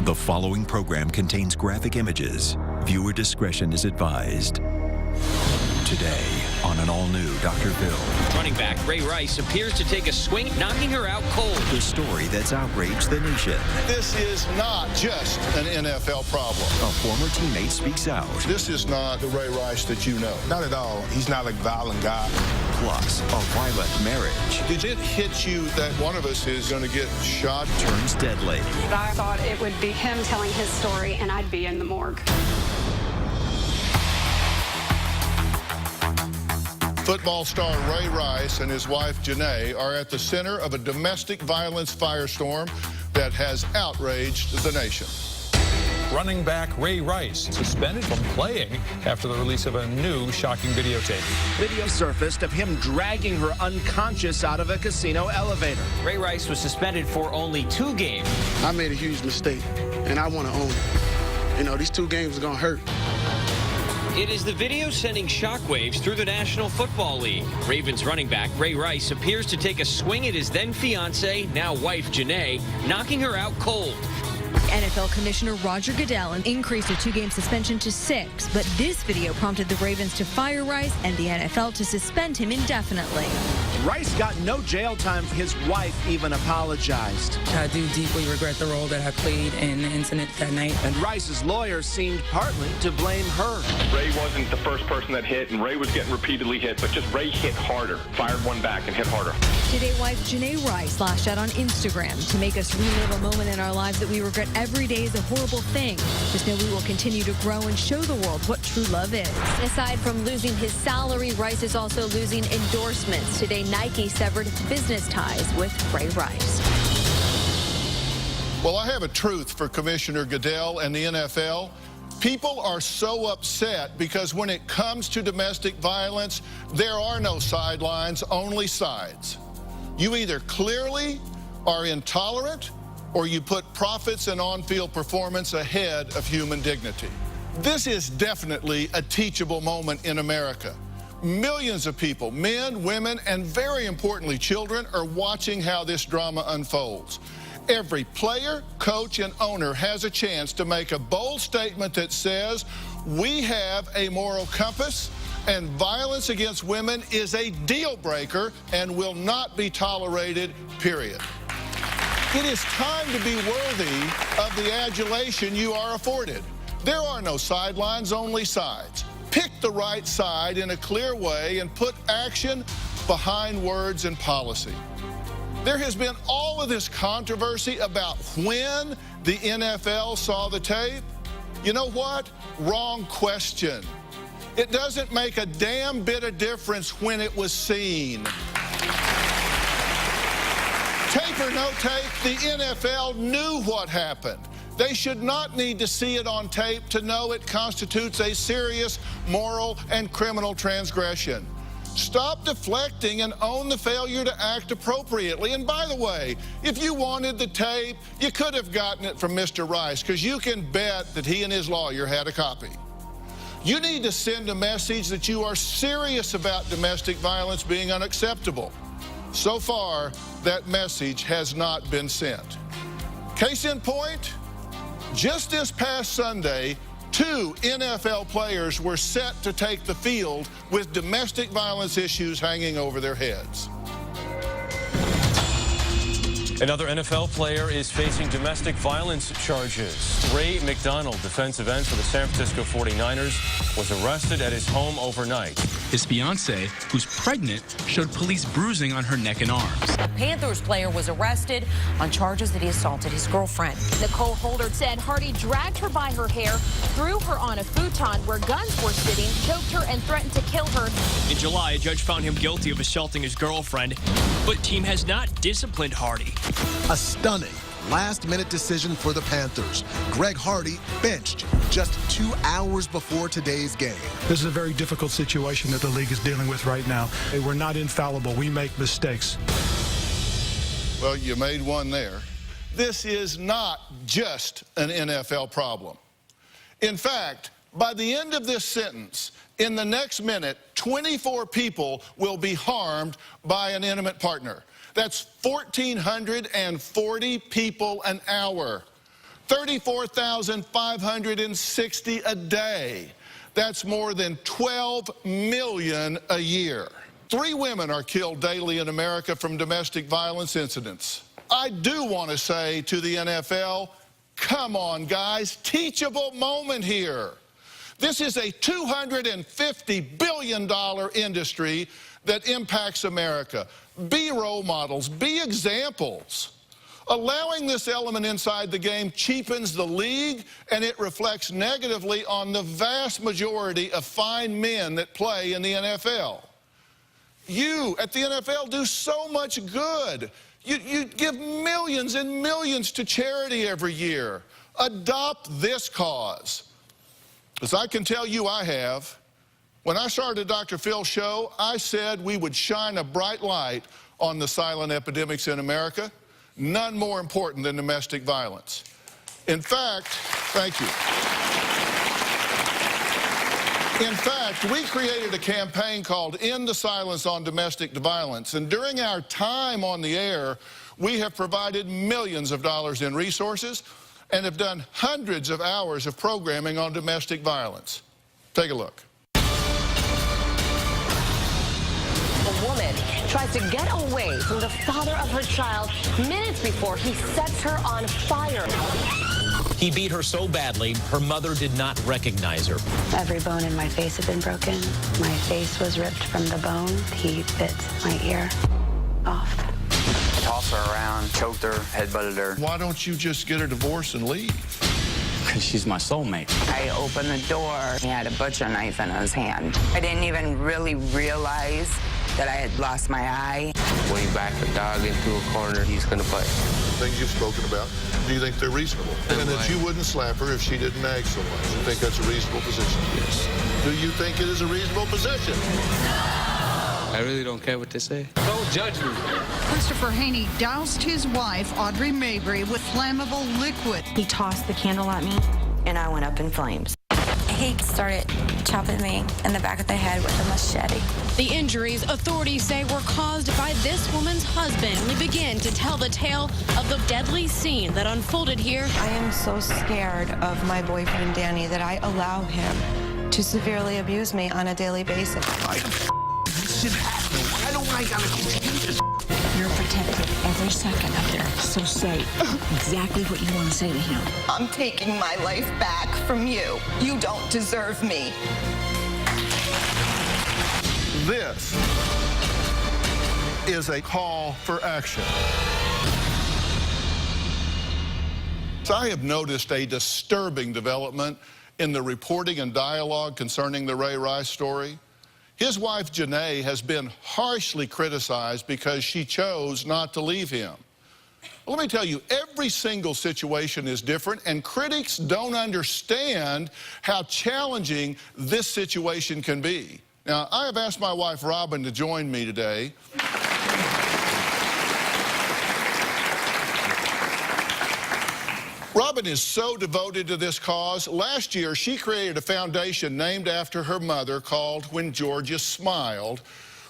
The following program contains graphic images. Viewer discretion is advised. Today, on an all-new Dr. Phil. Running back Ray Rice appears to take a swing, knocking her out cold. The story that's outraged the nation. This is not just an NFL problem. A former teammate speaks out. This is not the Ray Rice that you know. Not at all. He's not a violent guy. Plus, a violent marriage. Did it hit you that one of us is going to get shot? Turns deadly. I thought it would be him telling his story and I'd be in the morgue. Football star Ray Rice and his wife Janae are at the center of a domestic violence firestorm that has outraged the nation. Running back Ray Rice suspended from playing after the release of a new shocking videotape. Video surfaced of him dragging her unconscious out of a casino elevator. Ray Rice was suspended for only 2 games. I made a huge mistake, and I want to own it. You know, these 2 games are going to hurt. It is the video sending shockwaves through the National Football League. Ravens running back Ray Rice appears to take a swing at his then-fiancée, now wife Janae, knocking her out cold. NFL Commissioner Roger Goodell increased a 2-game suspension to 6, but this video prompted the Ravens to fire Rice and the NFL to suspend him indefinitely. Rice got no jail time. His wife even apologized. I do deeply regret the role that I played in the incident that night. And Rice's lawyer seemed partly to blame her. Ray wasn't the first person that hit, and Ray was getting repeatedly hit, but just Ray hit harder, fired one back and hit harder. Today, wife Janae Rice lashed out on Instagram to make us relive a moment in our lives that we regret every day is a horrible thing. Just know we will continue to grow and show the world what true love is. Aside from losing his salary, Rice is also losing endorsements. Today, Nike severed business ties with Ray Rice. Well, I have a truth for Commissioner Goodell and the NFL. People are so upset because when it comes to domestic violence, there are no sidelines, only sides. You either clearly are intolerant or you put profits and on-field performance ahead of human dignity. This is definitely a teachable moment in America. Millions of people, men, women, and very importantly, children, are watching how this drama unfolds. Every player, coach, and owner has a chance to make a bold statement that says, we have a moral compass, and violence against women is a deal breaker and will not be tolerated, period. It is time to be worthy of the adulation you are afforded. There are no sidelines, only sides. Pick the right side in a clear way and put action behind words and policy. There has been all of this controversy about when the NFL saw the tape. You know what? Wrong question. It doesn't make a damn bit of difference when it was seen. Tape or no tape, the NFL knew what happened. They should not need to see it on tape to know it constitutes a serious moral and criminal transgression. Stop deflecting and own the failure to act appropriately. And by the way, if you wanted the tape, you could have gotten it from Mr. Rice, because you can bet that he and his lawyer had a copy. You need to send a message that you are serious about domestic violence being unacceptable. So far, that message has not been sent. Case in point, just this past Sunday, 2 NFL players were set to take the field with domestic violence issues hanging over their heads. Another NFL player is facing domestic violence charges. Ray McDonald, defensive end for the San Francisco 49ers, was arrested at his home overnight. His fiancée, who's pregnant, showed police bruising on her neck and arms. A Panthers player was arrested on charges that he assaulted his girlfriend. Nicole Holder said Hardy dragged her by her hair, threw her on a futon where guns were sitting, choked her, and threatened to kill her. In July, a judge found him guilty of assaulting his girlfriend, but team has not disciplined Hardy. A stunning last-minute decision for the Panthers. Greg Hardy benched just 2 hours before today's game. This is a very difficult situation that the league is dealing with right now. We're not infallible. We make mistakes. Well, you made one there. This is not just an NFL problem. In fact, by the end of this sentence, in the next minute, 24 people will be harmed by an intimate partner. That's 1,440 people an hour. 34,560 a day. That's more than 12 million a year. 3 women are killed daily in America from domestic violence incidents. I do want to say to the NFL, come on, guys, teachable moment here. This is a $250 billion industry that impacts America. Be role models, be examples. Allowing this element inside the game cheapens the league, and it reflects negatively on the vast majority of fine men that play in the NFL. You, at the NFL, do so much good. You give millions and millions to charity every year. Adopt this cause. As I can tell you I have. When I started Dr. Phil's show, I said we would shine a bright light on the silent epidemics in America. None more important than domestic violence. In fact, thank you. In fact, we created a campaign called End the Silence on Domestic Violence, and during our time on the air, we have provided millions of dollars in resources and have done hundreds of hours of programming on domestic violence. Take a look. A woman tries to get away from the father of her child minutes before he sets her on fire. He beat her so badly, her mother did not recognize her. Every bone in my face had been broken. My face was ripped from the bone. He bit my ear off. Tossed her around, choked her, headbutted her. Why don't you just get a divorce and leave? Because she's my soulmate. I opened the door. He had a butcher knife in his hand. I didn't even really realize that I had lost my eye. When you back a dog into a corner, he's going to bite. Things you've spoken about, do you think they're reasonable? And that you wouldn't slap her if she didn't nag so much. You think that's a reasonable position? Yes. Do you think it is a reasonable position? I really don't care what they say. Don't judge me. Christopher Haney doused his wife, Audrey Mabry, with flammable liquid. He tossed the candle at me, and I went up in flames. He started chopping me in the back of the head with a machete. The injuries, authorities say, were caused by this woman's husband. We begin to tell the tale of the deadly scene that unfolded here. I am so scared of my boyfriend, Danny, that I allow him to severely abuse me on a daily basis. This shit happening. Why don't I gotta continue this? You're protected every second up there, so say exactly what you want to say to him. I'm taking my life back from you. You don't deserve me. This is a call for action. So I have noticed a disturbing development in the reporting and dialogue concerning the Ray Rice story. His wife, Janae, has been harshly criticized because she chose not to leave him. Well, let me tell you, every single situation is different, and critics don't understand how challenging this situation can be. Now, I have asked my wife, Robin, to join me today. Robin is so devoted to this cause. Last year, she created a foundation named after her mother called When Georgia Smiled,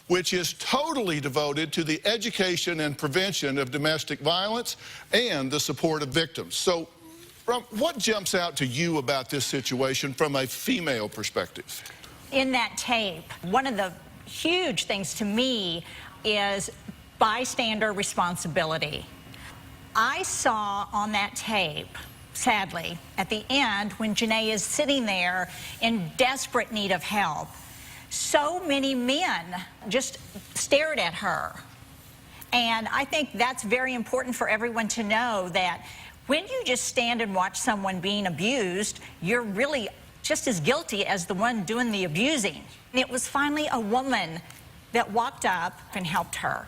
which is totally devoted to the education and prevention of domestic violence and the support of victims. So, what jumps out to you about this situation from a female perspective? In that tape, one of the huge things to me is bystander responsibility. I saw on that tape, sadly, at the end, when Janae is sitting there in desperate need of help, so many men just stared at her. And I think that's very important for everyone to know, that when you just stand and watch someone being abused, you're really just as guilty as the one doing the abusing. And it was finally a woman that walked up and helped her.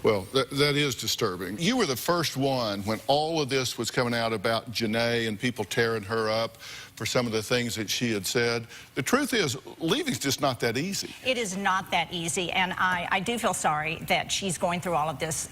Well, that is disturbing. You were the first one when all of this was coming out about Janae and people tearing her up. for some of the things that she had said. The truth is, leaving's just not that easy. It is not that easy, and I do feel sorry that she's going through all of this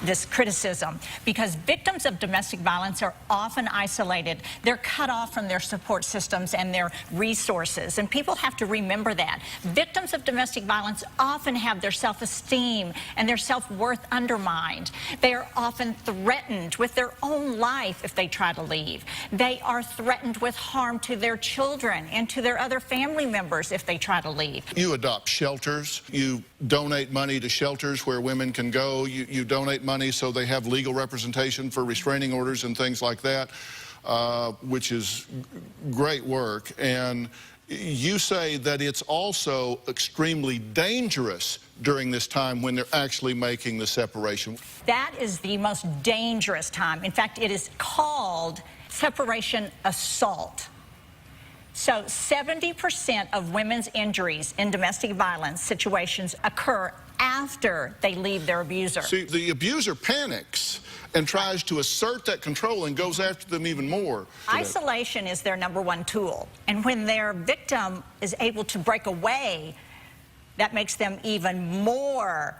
this criticism, because victims of domestic violence are often isolated. They're cut off from their support systems and their resources, and people have to remember that. Victims of domestic violence often have their self-esteem and their self-worth undermined. They are often threatened with their own life if they try to leave. They are threatened with harm to their children and to their other family members if they try to leave. You adopt shelters. You donate money to shelters where women can go. You donate money so they have legal representation for restraining orders and things like that, which is great work. And you say that it's also extremely dangerous during this time when they're actually making the separation. That is the most dangerous time. In fact, it is called separation assault. So 70% of women's injuries in domestic violence situations occur after they leave their abuser. See, the abuser panics and tries to assert that control and goes after them even more. Isolation is their #1 tool. And when their victim is able to break away, that makes them even more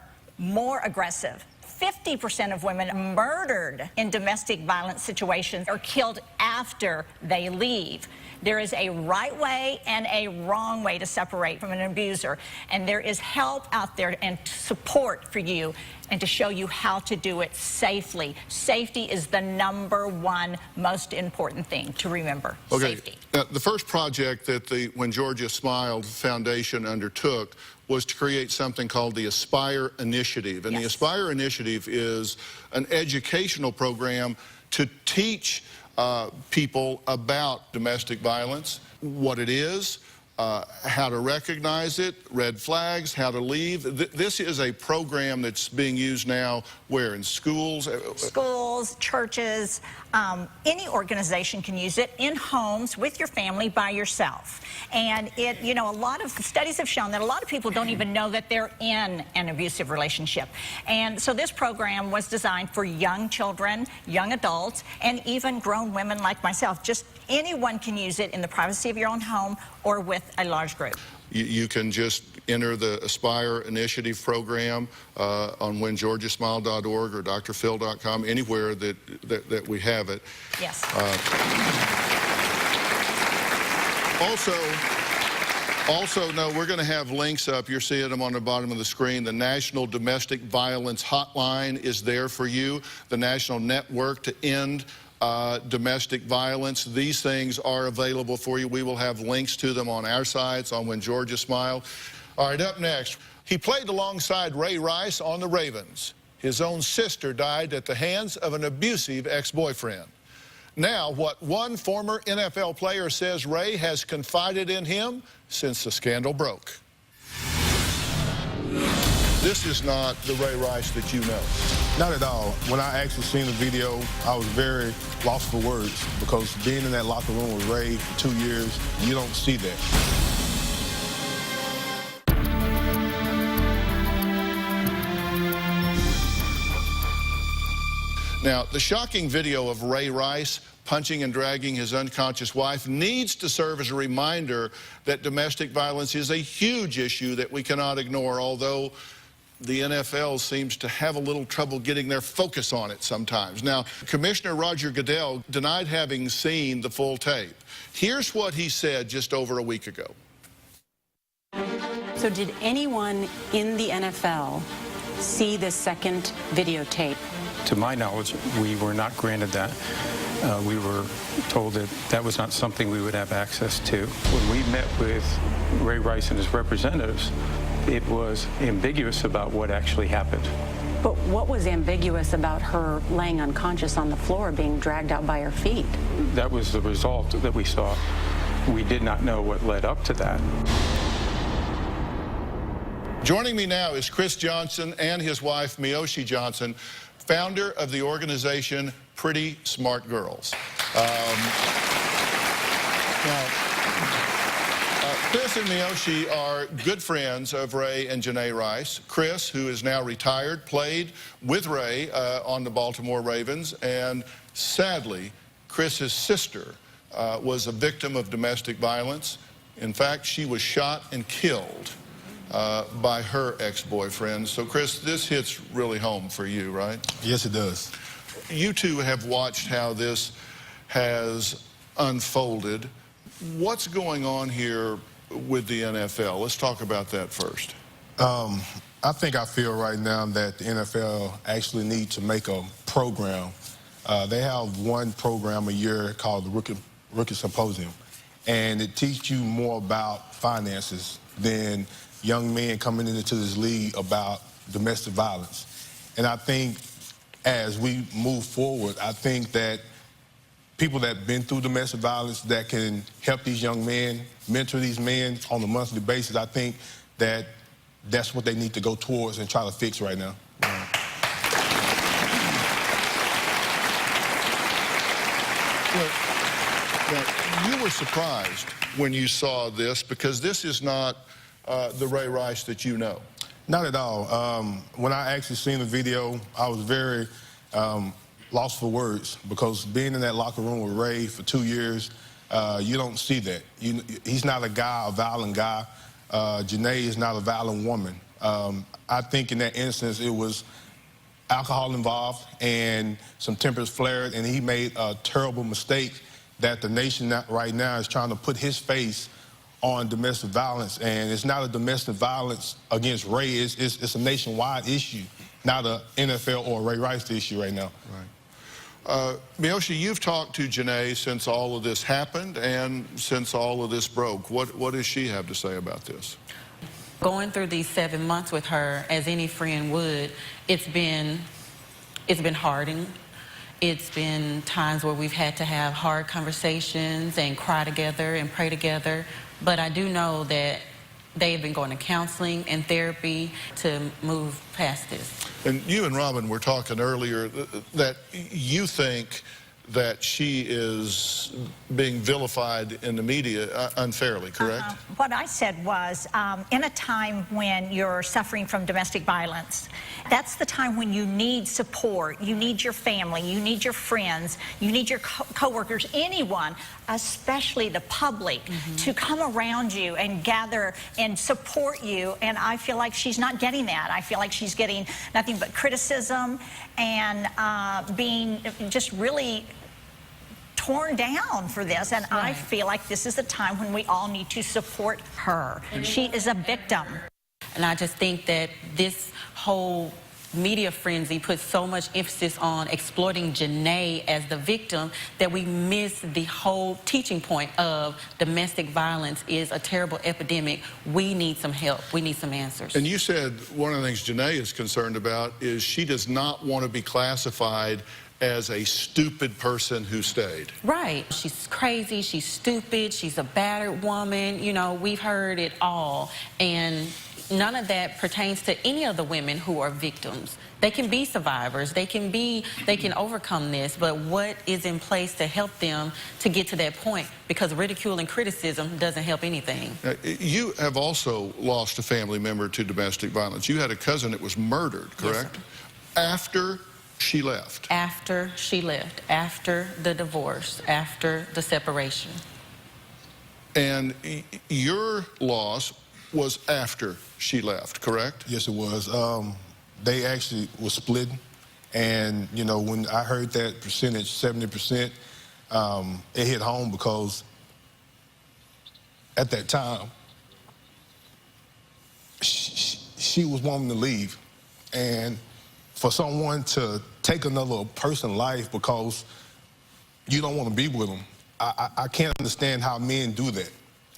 aggressive. 50% of women murdered in domestic violence situations are killed after they leave. There is a right way and a wrong way to separate from an abuser, and there is help out there and support for you and to show you how to do it safely. Safety is the #1 most important thing to remember. Okay. Safety. The first project that the When Georgia Smiled Foundation undertook was to create something called the Aspire Initiative. And the Aspire Initiative is an educational program to teach people about domestic violence, what it is, how to recognize it, red flags, how to leave. This is a program that's being used now where? In schools? Schools, churches, any organization can use it, in homes, with your family, by yourself. And it, you know, a lot of studies have shown that a lot of people don't even know that they're in an abusive relationship. And so this program was designed for young children, young adults, and even grown women like myself. Just anyone can use it in the privacy of your own home or with a large group. You can just enter the Aspire Initiative program on whengeorgiasmile.org or drphil.com, anywhere that we have it. Yes. Also, no, we're going to have links up. You're seeing them on the bottom of the screen. The National Domestic Violence Hotline is there for you. The National Network to End Domestic Violence. These things are available for you. We will have links to them on our sites on When Georgia Smiled. All right, up next, he played alongside Ray Rice on the Ravens. His own sister died at the hands of an abusive ex-boyfriend. Now, what one former NFL player says Ray has confided in him since the scandal broke. This is not the Ray Rice that you know. Not at all. When I actually seen the video, I was very lost for words, because being in that locker room with Ray for 2 years, you don't see that. Now, the shocking video of Ray Rice punching and dragging his unconscious wife needs to serve as a reminder that domestic violence is a huge issue that we cannot ignore, although the NFL seems to have a little trouble getting their focus on it sometimes. Now, Commissioner Roger Goodell denied having seen the full tape. Here's what he said just over a week ago. So did anyone in the NFL see the second videotape? To my knowledge, we were not granted that. We were told that that was not something we would have access to. When we met with Ray Rice and his representatives, it was ambiguous about what actually happened. But what was ambiguous about her laying unconscious on the floor, being dragged out by her feet? That was the result that we saw. We did not know what led up to that. Joining me now is Chris Johnson and his wife, Miyoshi Johnson, founder of the organization Pretty Smart Girls. Chris and Miyoshi are good friends of Ray and Janae Rice. Chris, who is now retired, played with Ray on the Baltimore Ravens, and sadly, Chris's sister was a victim of domestic violence. In fact, she was shot and killed by her ex-boyfriend. So, Chris, this hits really home for you, right? Yes, it does. You two have watched how this has unfolded. What's going on here with the NFL? Let's talk about that first. I feel right now that the NFL actually needs to make a program. They have one program a year called the Rookie Symposium, and it teaches you more about finances than young men coming into this league about domestic violence. And I think as we move forward, I think that people that have been through domestic violence that can help these young men, mentor these men on a monthly basis, I think that that's what they need to go towards and try to fix right now. Now, you were surprised when you saw this because this is not the Ray Rice that you know. Not at all. When I actually seen the video, I was very lost for words because being in that locker room with Ray for 2 years, you don't see that. He's not a violent guy. Janae is not a violent woman. I think in that instance it was alcohol involved and some tempers flared, and he made a terrible mistake that the nation right now is trying to put his face on domestic violence. And it's not a domestic violence against Ray. It's a nationwide issue, not a NFL or a Ray Rice issue right now. Right. Miyoshi, you've talked to Janae since all of this happened and since all of this broke. What does she have to say about this? Going through these 7 months with her, as any friend would, it's been hardening. It's been times where we've had to have hard conversations and cry together and pray together. But I do know that they've been going to counseling and therapy to move past this. And you and Robin were talking earlier that you think that she is being vilified in the media unfairly, correct? What I said was, in a time when you're suffering from domestic violence, that's the time when you need support. You need your family, you need your friends, you need your co-workers, anyone, especially the public, to come around you and gather and support you. And I feel like she's not getting that. I feel like she's getting nothing but criticism and being just really torn down for this, and I feel like this is the time when we all need to support her. She is a victim. And I just think that this whole media frenzy puts so much emphasis on exploiting Janae as the victim that we miss the whole teaching point of domestic violence is a terrible epidemic. We need some help. We need some answers. And you said one of the things Janae is concerned about is she does not want to be classified as a stupid person who stayed. Right. She's crazy, she's stupid, she's a battered woman. You know, we've heard it all. And none of that pertains to any of the women who are victims. They can be survivors, they can overcome this, but what is in place to help them to get to that point? Because ridicule and criticism doesn't help anything. You have also lost a family member to domestic violence. You had a cousin that was murdered, correct? Yes, sir. After she left. After she left, after the divorce, after the separation. And your loss was after she left, correct? Yes, it was. They actually were split, and you know, when I heard that percentage, 70%, it hit home because at that time she was wanting to leave, and for someone to take another person's life because you don't want to be with them, I can't understand how men do that.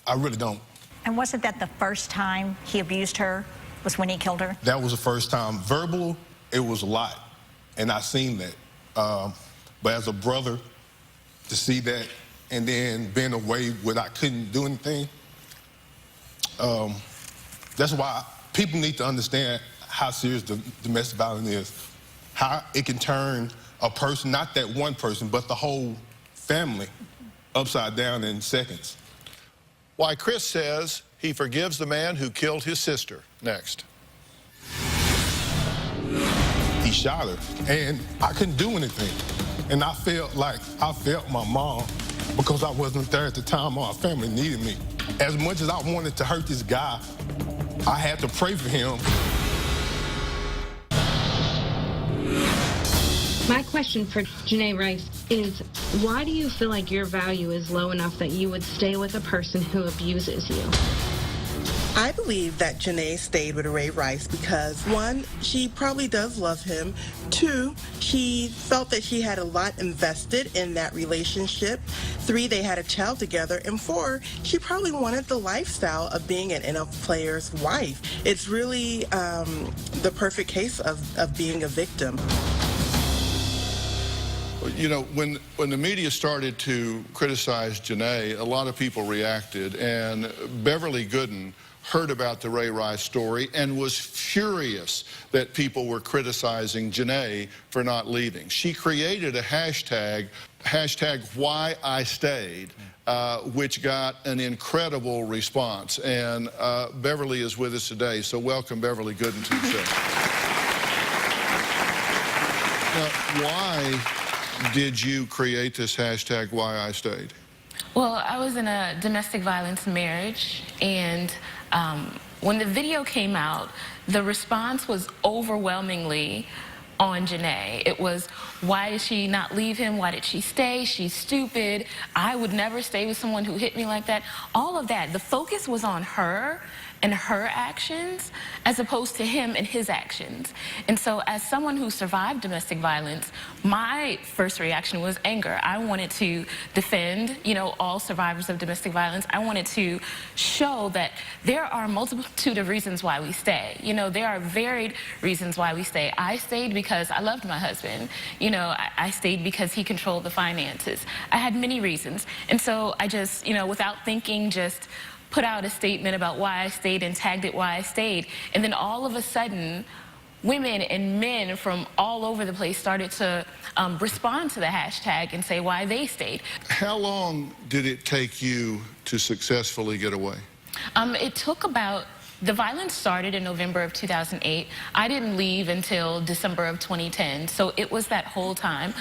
I really don't. And wasn't that the first time he abused her, was when he killed her? That was the first time. Verbal, it was a lot, and I seen that. But as a brother, to see that and then being away when I couldn't do anything, that's why people need to understand how serious domestic violence is, how it can turn a person, not that one person, but the whole family, upside down in seconds. Why Chris says he forgives the man who killed his sister. Next. He shot her, and I couldn't do anything. And I felt like my mom because I wasn't there at the time or our family needed me. As much as I wanted to hurt this guy, I had to pray for him. My question for Janae Rice is, why do you feel like your value is low enough that you would stay with a person who abuses you? I believe that Janae stayed with Ray Rice because, one, she probably does love him. Two, she felt that she had a lot invested in that relationship. Three, they had a child together. And four, she probably wanted the lifestyle of being an NFL player's wife. It's really the perfect case of being a victim. You know, when the media started to criticize Janae, a lot of people reacted, and Beverly Gooden heard about the Ray Rice story and was furious that people were criticizing Janae for not leaving. She created a hashtag Why I Stayed, which got an incredible response. And Beverly is with us today, so welcome Beverly Gooden to the show. Now, why did you create this hashtag Why I Stayed? Well, I was in a domestic violence marriage, and when the video came out, the response was overwhelmingly on Janae. It was, why did she not leave him? Why did she stay? She's stupid. I would never stay with someone who hit me like that. All of that. The focus was on her and her actions as opposed to him and his actions. And so as someone who survived domestic violence, my first reaction was anger. I wanted to defend, you know, all survivors of domestic violence. I wanted to show that there are a multitude of reasons why we stay. You know, there are varied reasons why we stay. I stayed because I loved my husband. You know, I stayed because he controlled the finances. I had many reasons. And so I just, you know, without thinking, just put out a statement about why I stayed and tagged it why I stayed. And then all of a sudden, women and men from all over the place started to respond to the hashtag and say why they stayed. How long did it take you to successfully get away? It took about, the violence started in November of 2008. I didn't leave until December of 2010. So it was that whole time.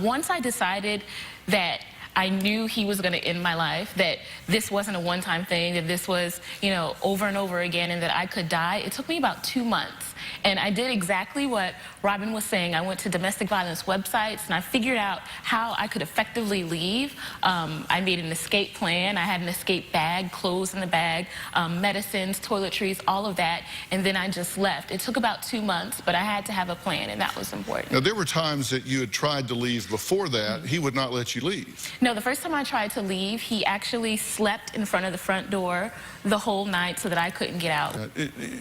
Once I decided that I knew he was going to end my life, that this wasn't a one-time thing, that this was, you know, over and over again, and that I could die. It took me about 2 months. And I did exactly what Robin was saying. I went to domestic violence websites, and I figured out how I could effectively leave. I made an escape plan. I had an escape bag, clothes in the bag, medicines, toiletries, all of that. And then I just left. It took about 2 months, but I had to have a plan, and that was important. Now, there were times that you had tried to leave before that. He would not let you leave. No, the first time I tried to leave, he actually slept in front of the front door the whole night so that I couldn't get out.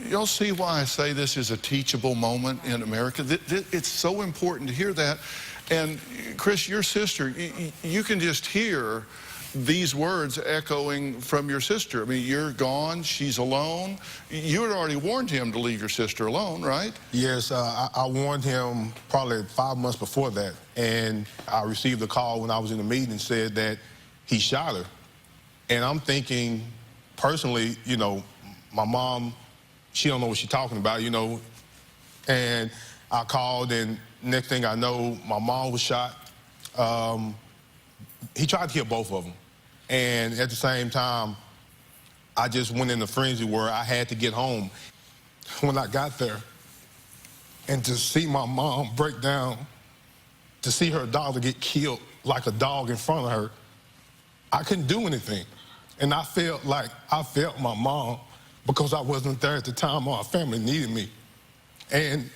You'll see why I say this is a teachable moment in America. It's so important to hear that. And Chris, your sister, you can just hear these words echoing from your sister. I mean, you're gone, she's alone. You had already warned him to leave your sister alone, right? Yes, I warned him probably 5 months before that. And I received a call when I was in the meeting and said that he shot her. And I'm thinking, personally, you know, my mom, she don't know what she's talking about, you know. And I called, and next thing I know, my mom was shot. He tried to kill both of them. And at the same time, I just went in a frenzy where I had to get home. When I got there, and to see my mom break down, to see her daughter get killed like a dog in front of her, I couldn't do anything. And I felt like I failed my mom because I wasn't there at the time or our family needed me. And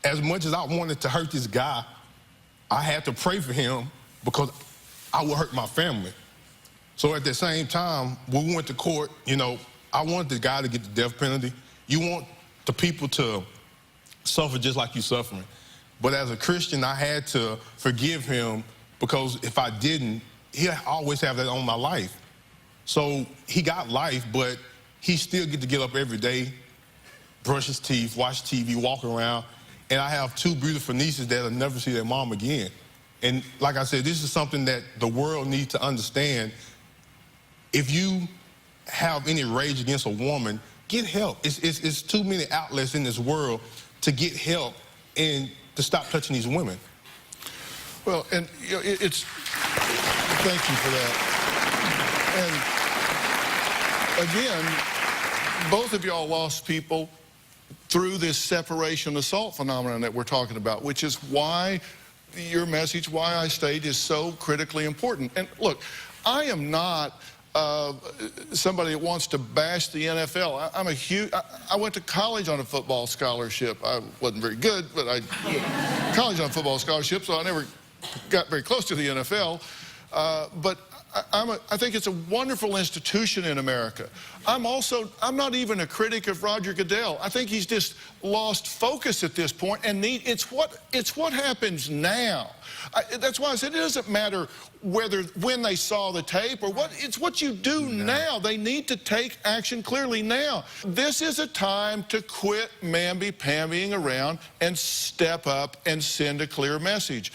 as much as I wanted to hurt this guy, I had to pray for him because I would hurt my family. So at the same time, when we went to court, you know, I wanted the guy to get the death penalty. You want the people to suffer just like you're suffering. But as a Christian, I had to forgive him because if I didn't, he'll always have that on my life. So he got life, but he still get to get up every day, brush his teeth, watch TV, walk around. And I have 2 beautiful nieces that'll never see their mom again. And like I said, this is something that the world needs to understand. If you have any rage against a woman, get help. It's too many outlets in this world to get help and to stop touching these women. Well, and you know, Thank you for that. And again, both of y'all lost people through this separation assault phenomenon that we're talking about, which is why your message, why I stayed, is so critically important. And look, I am not somebody that wants to bash the NFL. I went to college on a football scholarship. I wasn't very good, but I college on a football scholarship, so I never got very close to the NFL. But I think it's a wonderful institution in America. I'm not even a critic of Roger Goodell. I think he's just lost focus at this point, and it's what happens now. That's why I said it doesn't matter when they saw the tape or it's what you do now. They need to take action clearly now. This is a time to quit mamby-pambying around and step up and send a clear message.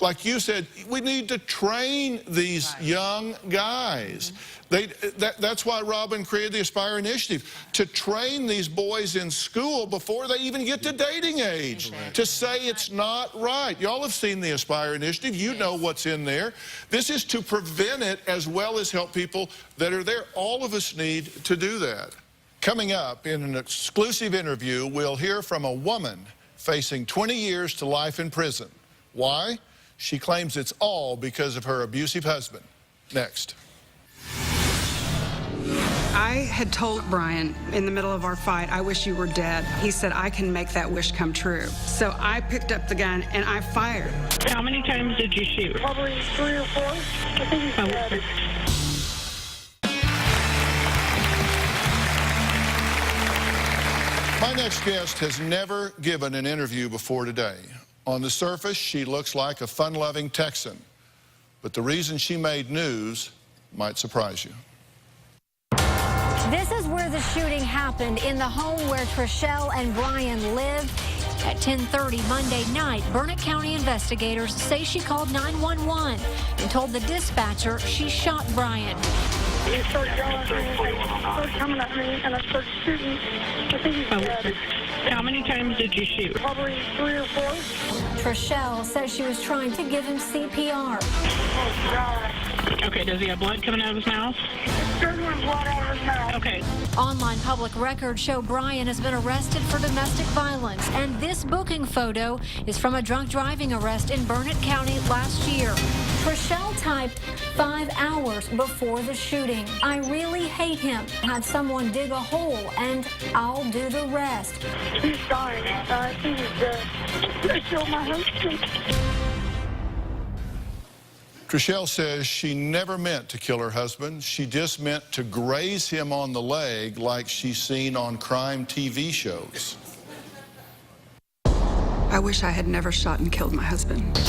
Like you said, we need to train these young guys. That's why Robin created the Aspire Initiative, to train these boys in school before they even get to dating age, to say it's not right. Y'all have seen the Aspire Initiative. You know what's in there. This is to prevent it as well as help people that are there. All of us need to do that. Coming up in an exclusive interview, we'll hear from a woman facing 20 years to life in prison. Why? She claims it's all because of her abusive husband. Next. I had told Brian in the middle of our fight, I wish you were dead. He said, I can make that wish come true. So I picked up the gun and I fired. How many times did you shoot? Probably 3 or 4. I think he's dead. My next guest has never given an interview before today. On the surface, she looks like a fun-loving Texan. But the reason she made news might surprise you. This is where the shooting happened, in the home where Trishelle and Brian live. At 10:30 Monday night, Burnett County investigators say she called 911 and told the dispatcher she shot Brian. He started yelling at me, and started coming at me, and I started shooting. I think he's dead. How many times did you shoot? Probably 3 or 4. Trishelle says she was trying to give him CPR. Oh, God. Okay, does he have blood coming out of his mouth? There's blood out of his mouth. Okay. Online public records show Brian has been arrested for domestic violence, and this booking photo is from a drunk driving arrest in Burnett County last year. Trishelle typed 5 hours before the shooting. I really hate him. Have someone dig a hole and I'll do the rest. He's dying. I think he's dead. They killed my husband. Trishelle says she never meant to kill her husband. She just meant to graze him on the leg like she's seen on crime TV shows. I wish I had never shot and killed my husband.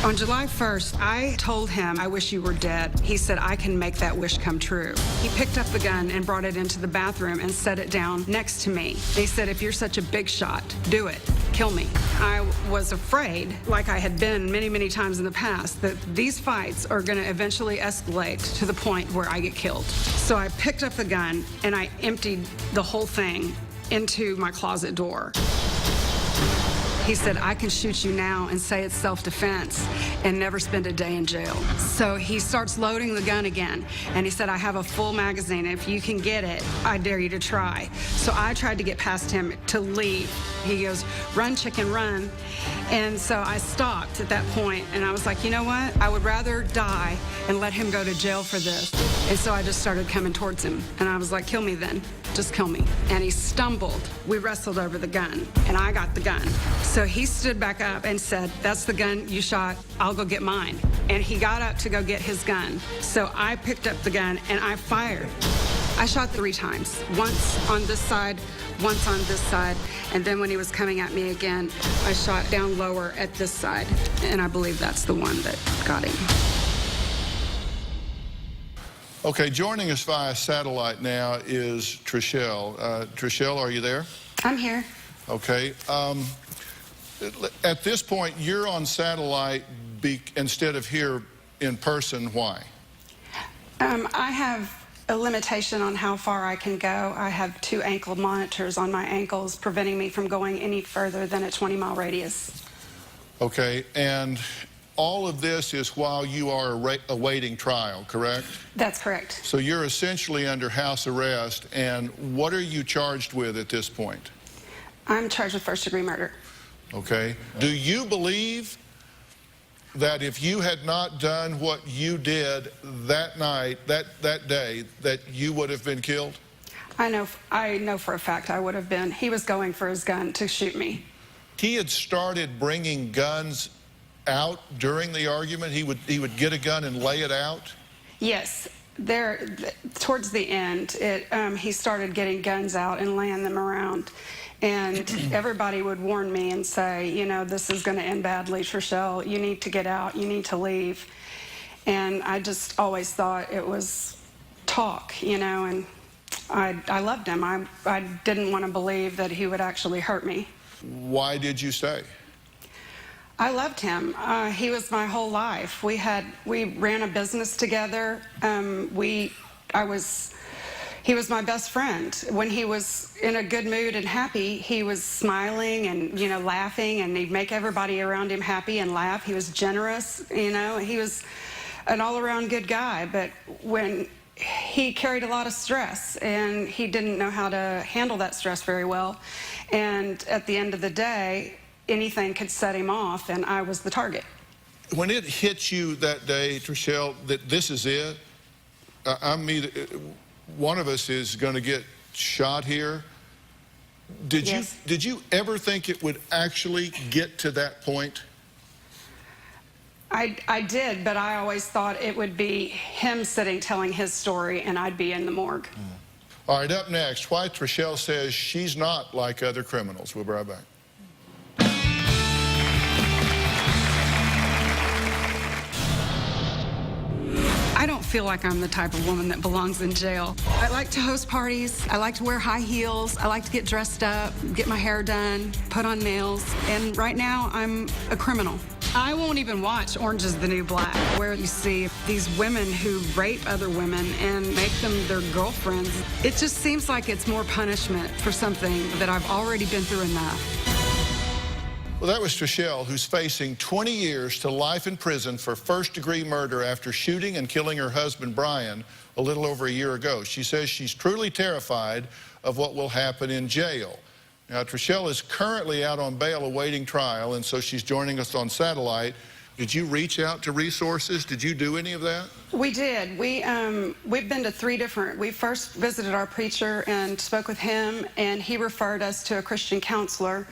On July 1st, I told him, I wish you were dead. He said, I can make that wish come true. He picked up the gun and brought it into the bathroom and set it down next to me. He said, if you're such a big shot, do it. Kill me. I was afraid, like I had been many, many times in the past, that these fights are going to eventually escalate to the point where I get killed. So I picked up the gun and I emptied the whole thing into my closet door. He said, I can shoot you now and say it's self-defense and never spend a day in jail. So he starts loading the gun again. And he said, I have a full magazine. If you can get it, I dare you to try. So I tried to get past him to leave. He goes, run, chicken, run. And so I stopped at that point, and I was like, you know what? I would rather die and let him go to jail for this. And so I just started coming towards him. And I was like, kill me then. Just kill me. And he stumbled. We wrestled over the gun, and I got the gun. So he stood back up and said, that's the gun you shot. I'll go get mine. And he got up to go get his gun. So I picked up the gun, and I fired. I shot 3 times, once on this side, once on this side, and then when he was coming at me again, I shot down lower at this side, and I believe that's the one that got him. Okay, joining us via satellite now is Trishelle. Trishelle, are you there? I'm here. Okay. At this point, you're on satellite instead of here in person. Why? I have a limitation on how far I can go. I have 2 ankle monitors on my ankles preventing me from going any further than a 20-mile radius. Okay, and all of this is while you are awaiting trial, correct? That's correct. So you're essentially under house arrest, and what are you charged with at this point? I'm charged with first-degree murder. Okay. Do you believe that if you had not done what you did that night, that day, that you would have been killed? I know for a fact I would have been. He was going for his gun to shoot me. He had started bringing guns out during the argument. He would get a gun and lay it out. Yes, towards the end, he started getting guns out and laying them around, and everybody would warn me and say, you know, this is going to end badly, Trishelle. You need to get out. You need to leave. And I just always thought it was talk, you know, and I loved him. I didn't want to believe that he would actually hurt me. Why did you stay? I loved him. He was my whole life. We ran a business together. He was my best friend. When he was in a good mood and happy, he was smiling and, you know, laughing, and he'd make everybody around him happy and laugh. He was generous, you know. He was an all-around good guy, but when he carried a lot of stress, and he didn't know how to handle that stress very well. And at the end of the day, anything could set him off, and I was the target. When it hit you that day, Trishelle, that this is it, one of us is going to get shot here. Did you ever think it would actually get to that point? I did, but I always thought it would be him sitting telling his story, and I'd be in the morgue. All right, up next, why Trishelle says she's not like other criminals. We'll be right back. I don't feel like I'm the type of woman that belongs in jail. I like to host parties. I like to wear high heels. I like to get dressed up, get my hair done, put on nails. And right now, I'm a criminal. I won't even watch Orange is the New Black, where you see these women who rape other women and make them their girlfriends. It just seems like it's more punishment for something that I've already been through enough. Well, that was Trishelle, who's facing 20 years to life in prison for first-degree murder after shooting and killing her husband, Brian, a little over a year ago. She says she's truly terrified of what will happen in jail. Now, Trishelle is currently out on bail awaiting trial, and so she's joining us on satellite. Did you reach out to resources? Did you do any of that? We did. We've been to 3 different. We first visited our preacher and spoke with him, and he referred us to a Christian counselor,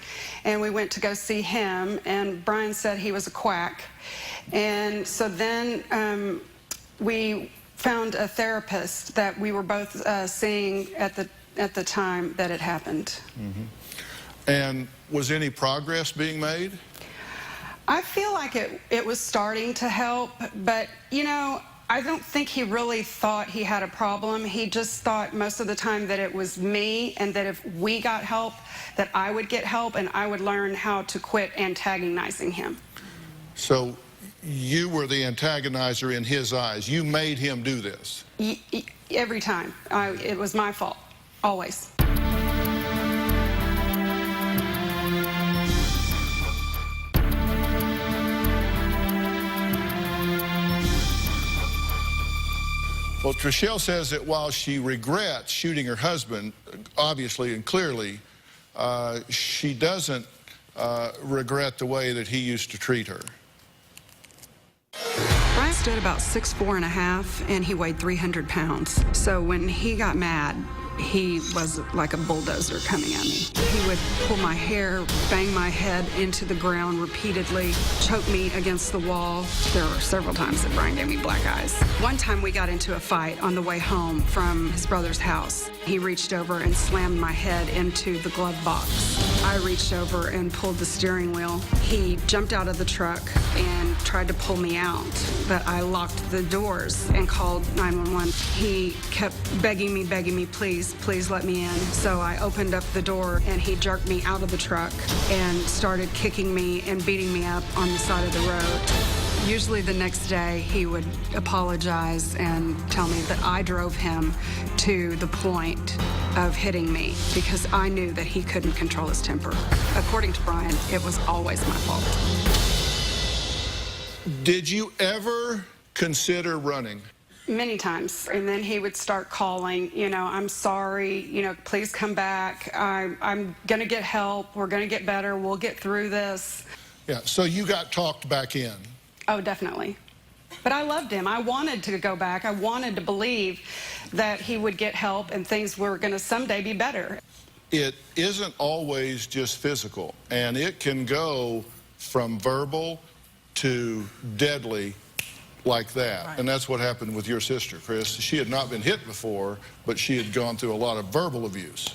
and we went to go see him, and Brian said he was a quack. And so then we found a therapist that we were both seeing at the time that it happened. Mm-hmm. And was any progress being made? I feel like it was starting to help, but, you know, I don't think he really thought he had a problem. He just thought most of the time that it was me, and that if we got help, that I would get help, and I would learn how to quit antagonizing him. So you were the antagonizer in his eyes. You made him do this. Every time. It was my fault, always. Well, Trishelle says that while she regrets shooting her husband, obviously and clearly, she doesn't regret the way that he used to treat her. Brian stood about 6'4½", and he weighed 300 pounds. So when he got mad, he was like a bulldozer coming at me. He would pull my hair, bang my head into the ground repeatedly, choke me against the wall. There were several times that Brian gave me black eyes. One time we got into a fight on the way home from his brother's house. He reached over and slammed my head into the glove box. I reached over and pulled the steering wheel. He jumped out of the truck and tried to pull me out, but I locked the doors and called 911. He kept begging me, please let me in. So I opened up the door, and he jerked me out of the truck and started kicking me and beating me up on the side of the road. Usually the next day, he would apologize and tell me that I drove him to the point of hitting me because I knew that he couldn't control his temper. According to Brian, it was always my fault. Did you ever consider running? Many times. And then he would start calling, you know, I'm sorry, you know, please come back. I'm going to get help. We're going to get better. We'll get through this. Yeah, so you got talked back in. Oh, definitely. But I loved him. I wanted to go back. I wanted to believe that he would get help and things were going to someday be better. It isn't always just physical, and it can go from verbal to deadly like that. Right. And that's what happened with your sister, Chris. She had not been hit before, but she had gone through a lot of verbal abuse.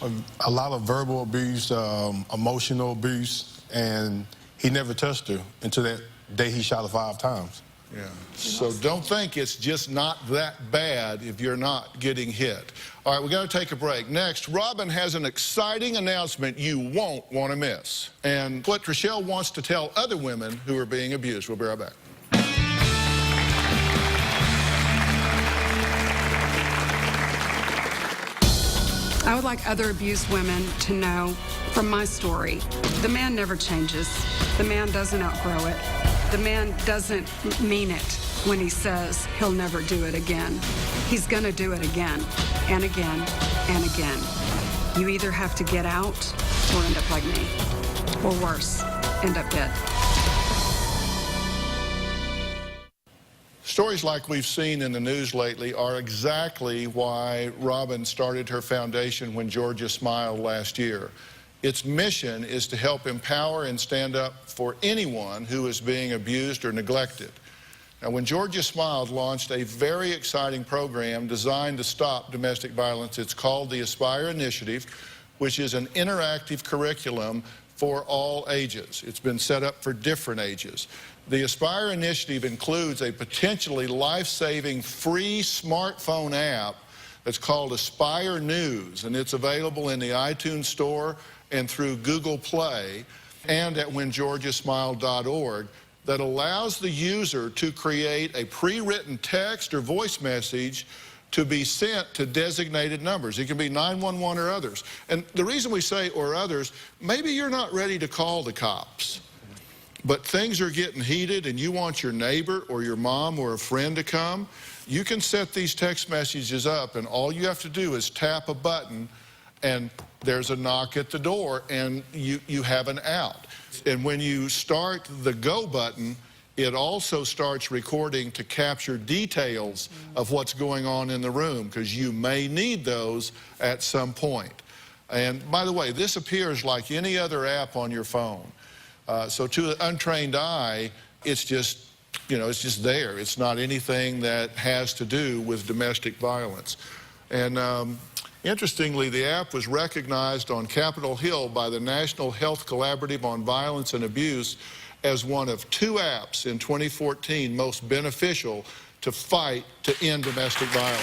A lot of verbal abuse, emotional abuse, and he never touched her until that day he shot her 5 times. Yeah. So don't think it's just not that bad if you're not getting hit. All right, we got to take a break. Next, Robin has an exciting announcement you won't want to miss, and what Trishelle wants to tell other women who are being abused. We'll be right back. I would like other abused women to know from my story, the man never changes. The man doesn't outgrow it. The man doesn't mean it when he says he'll never do it again. He's going to do it again and again and again. You either have to get out or end up like me, or worse, end up dead. Stories like we've seen in the news lately are exactly why Robin started her foundation When Georgia Smiled last year. Its mission is to help empower and stand up for anyone who is being abused or neglected. Now, When Georgia Smiled launched a very exciting program designed to stop domestic violence. It's called the Aspire Initiative, which is an interactive curriculum for all ages. It's been set up for different ages. The Aspire Initiative includes a potentially life-saving free smartphone app that's called Aspire News, and it's available in the iTunes Store and through Google Play and at whengeorgiasmiled.org, that allows the user to create a pre-written text or voice message to be sent to designated numbers. It can be 911 or others. And the reason we say or others, maybe you're not ready to call the cops, but things are getting heated and you want your neighbor or your mom or a friend to come. You can set these text messages up, and all you have to do is tap a button and there's a knock at the door and you have an out. And when you start the go button, it also starts recording to capture details of what's going on in the room, because you may need those at some point. And by the way, this appears like any other app on your phone. So to the untrained eye, it's just, you know, it's just there. It's not anything that has to do with domestic violence. And interestingly, the app was recognized on Capitol Hill by the National Health Collaborative on Violence and Abuse as one of 2 apps in 2014 most beneficial to fight to end domestic violence.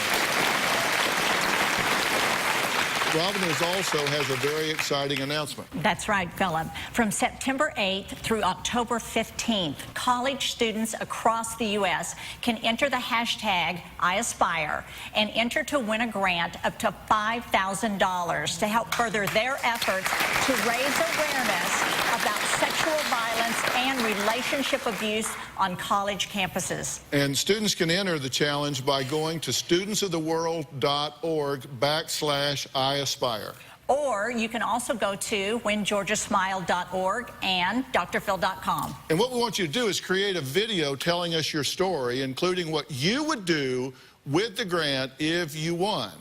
Robin also has a very exciting announcement. That's right, Philip. From September 8th through October 15th, college students across the U.S. can enter the hashtag #IAspire and enter to win a grant up to $5,000 to help further their efforts to raise awareness about sexual violence and relationship abuse on college campuses. And students can enter the challenge by going to studentsoftheworld.org/IAspire. Or you can also go to whengeorgiasmiled.org and drphil.com. And what we want you to do is create a video telling us your story, including what you would do with the grant if you won,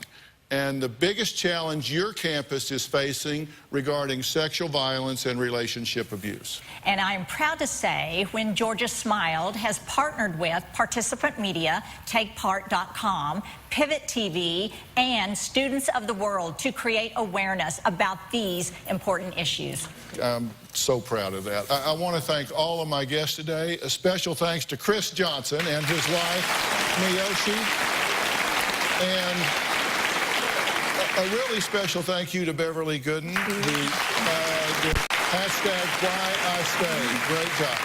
and the biggest challenge your campus is facing regarding sexual violence and relationship abuse. And I'm proud to say When Georgia Smiled has partnered with Participant Media, TakePart.com, Pivot TV, and Students of the World to create awareness about these important issues. I'm so proud of that. I want to thank all of my guests today. A special thanks to Chris Johnson and his wife, Miyoshi, and a really special thank you to Beverly Gooden, the hashtag #WhyIStay. Great job.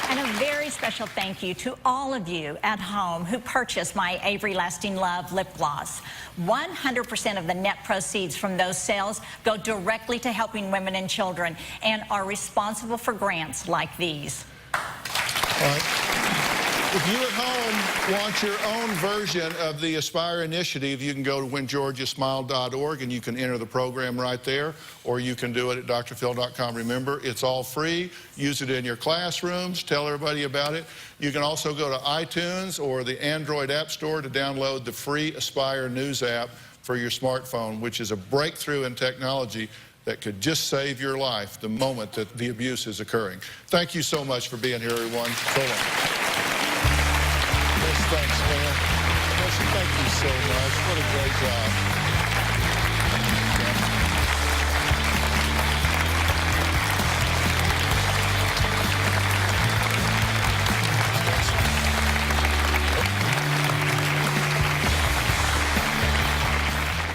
And a very special thank you to all of you at home who purchased my Avery Lasting Love lip gloss. 100% of the net proceeds from those sales go directly to helping women and children and are responsible for grants like these. All right. If you at home want your own version of the Aspire initiative, you can go to whengeorgiasmiled.org and you can enter the program right there, or you can do it at drphil.com. Remember, it's all free. Use it in your classrooms. Tell everybody about it. You can also go to iTunes or the Android App Store to download the free Aspire News app for your smartphone, which is a breakthrough in technology that could just save your life the moment that the abuse is occurring. Thank you so much for being here, everyone. So long. Yes, thanks, man. Yes, thank you so much. What a great job.